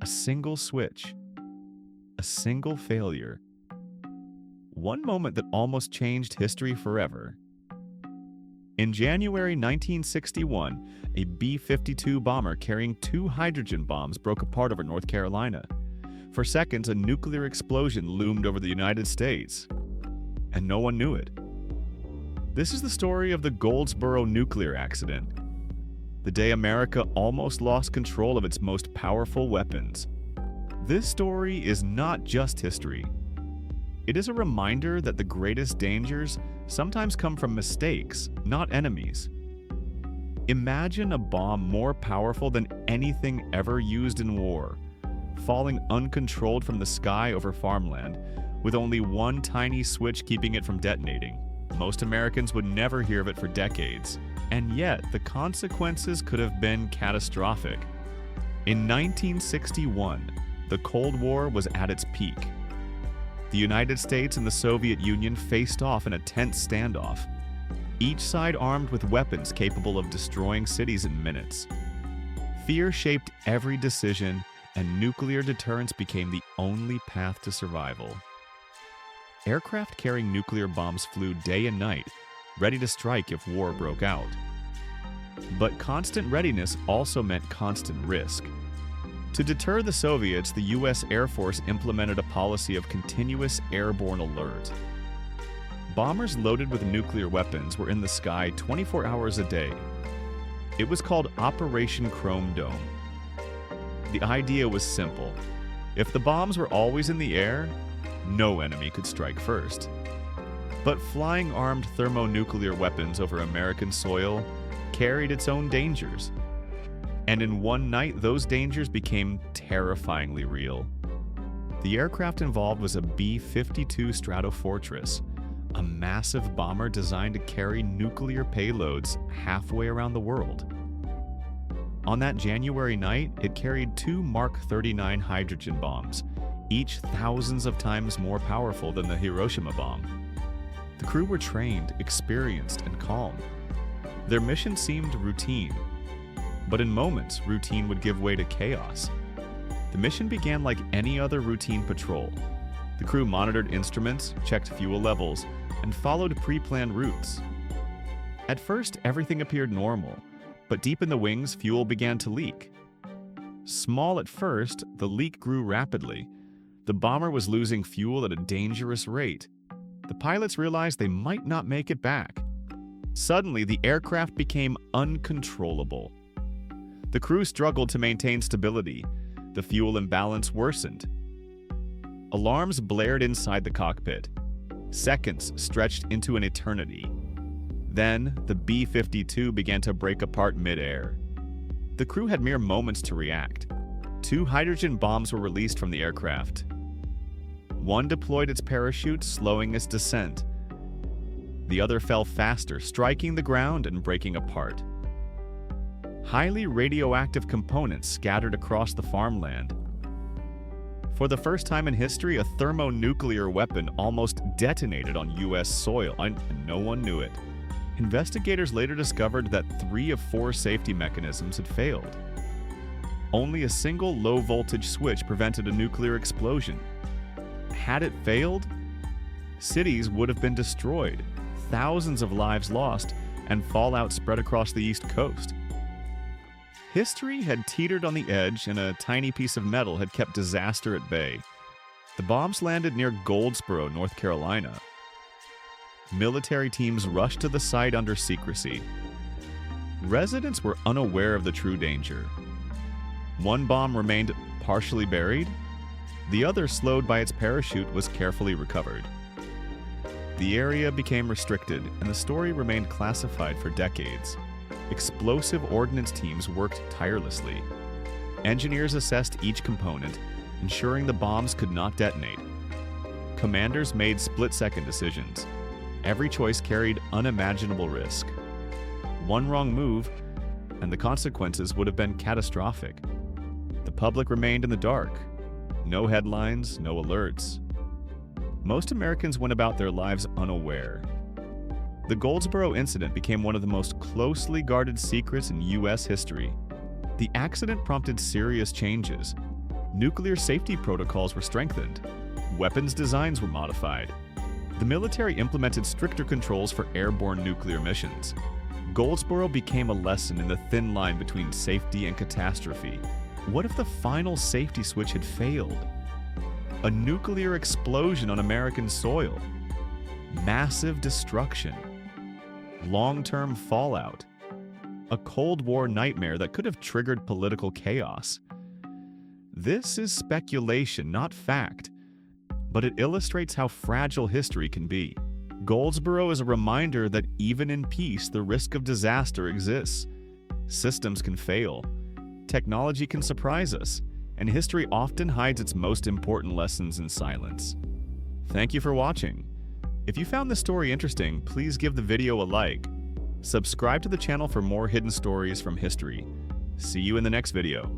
single switch, a single failure. One moment that almost changed history forever. In January 1961, a B-52 bomber carrying 2 hydrogen bombs broke apart over North Carolina. For seconds, a nuclear explosion loomed over the United States, and no one knew it. This is the story of the Goldsboro nuclear accident, the day America almost lost control of its most powerful weapons. This story is not just history. It is a reminder that the greatest dangers sometimes come from mistakes, not enemies. Imagine a bomb more powerful than anything ever used in war, falling uncontrolled from the sky over farmland, with only one tiny switch keeping it from detonating. Most Americans would never hear of it for decades, and yet the consequences could have been catastrophic. In 1961, the Cold War was at its peak. The United States and the Soviet Union faced off in a tense standoff, each side armed with weapons capable of destroying cities in minutes. Fear shaped every decision, and nuclear deterrence became the only path to survival. Aircraft carrying nuclear bombs flew day and night, ready to strike if war broke out. But constant readiness also meant constant risk. To deter the Soviets, the U.S. Air Force implemented a policy of continuous airborne alert. Bombers loaded with nuclear weapons were in the sky 24 hours a day. It was called Operation Chrome Dome. The idea was simple. If the bombs were always in the air, no enemy could strike first. But flying armed thermonuclear weapons over American soil carried its own dangers. And in one night, those dangers became terrifyingly real. The aircraft involved was a B-52 Stratofortress, a massive bomber designed to carry nuclear payloads halfway around the world. On that January night, it carried 2 Mark 39 hydrogen bombs, each thousands of times more powerful than the Hiroshima bomb. The crew were trained, experienced, and calm. Their mission seemed routine. But in moments, routine would give way to chaos. The mission began like any other routine patrol. The crew monitored instruments, checked fuel levels, and followed pre-planned routes. At first, everything appeared normal, but deep in the wings, fuel began to leak. Small at first, the leak grew rapidly. The bomber was losing fuel at a dangerous rate. The pilots realized they might not make it back. Suddenly, the aircraft became uncontrollable. The crew struggled to maintain stability. The fuel imbalance worsened. Alarms blared inside the cockpit. Seconds stretched into an eternity. Then, the B-52 began to break apart mid-air. The crew had mere moments to react. 2 hydrogen bombs were released from the aircraft. One deployed its parachute, slowing its descent. The other fell faster, striking the ground and breaking apart. Highly radioactive components scattered across the farmland. For the first time in history, a thermonuclear weapon almost detonated on U.S. soil, and no one knew it. Investigators later discovered that 3 of 4 safety mechanisms had failed. Only a single low-voltage switch prevented a nuclear explosion. Had it failed, cities would have been destroyed, thousands of lives lost, and fallout spread across the East Coast. History had teetered on the edge, and a tiny piece of metal had kept disaster at bay. The bombs landed near Goldsboro, North Carolina. Military teams rushed to the site under secrecy. Residents were unaware of the true danger. One bomb remained partially buried. The other, slowed by its parachute, was carefully recovered. The area became restricted, and the story remained classified for decades. Explosive ordnance teams worked tirelessly. Engineers assessed each component, ensuring the bombs could not detonate. Commanders made split-second decisions. Every choice carried unimaginable risk. One wrong move, and the consequences would have been catastrophic. The public remained in the dark. No headlines, no alerts. Most Americans went about their lives unaware. The Goldsboro incident became one of the most closely guarded secrets in U.S. history. The accident prompted serious changes. Nuclear safety protocols were strengthened. Weapons designs were modified. The military implemented stricter controls for airborne nuclear missions. Goldsboro became a lesson in the thin line between safety and catastrophe. What if the final safety switch had failed? A nuclear explosion on American soil. Massive destruction. Long-term fallout. A Cold War nightmare that could have triggered political chaos. This is speculation, not fact, but it illustrates how fragile history can be. Goldsboro is a reminder that even in peace, the risk of disaster exists. Systems can fail, technology can surprise us, and history often hides its most important lessons in silence. Thank you for watching. If you found this story interesting, please give the video a like. Subscribe to the channel for more hidden stories from history. See you in the next video.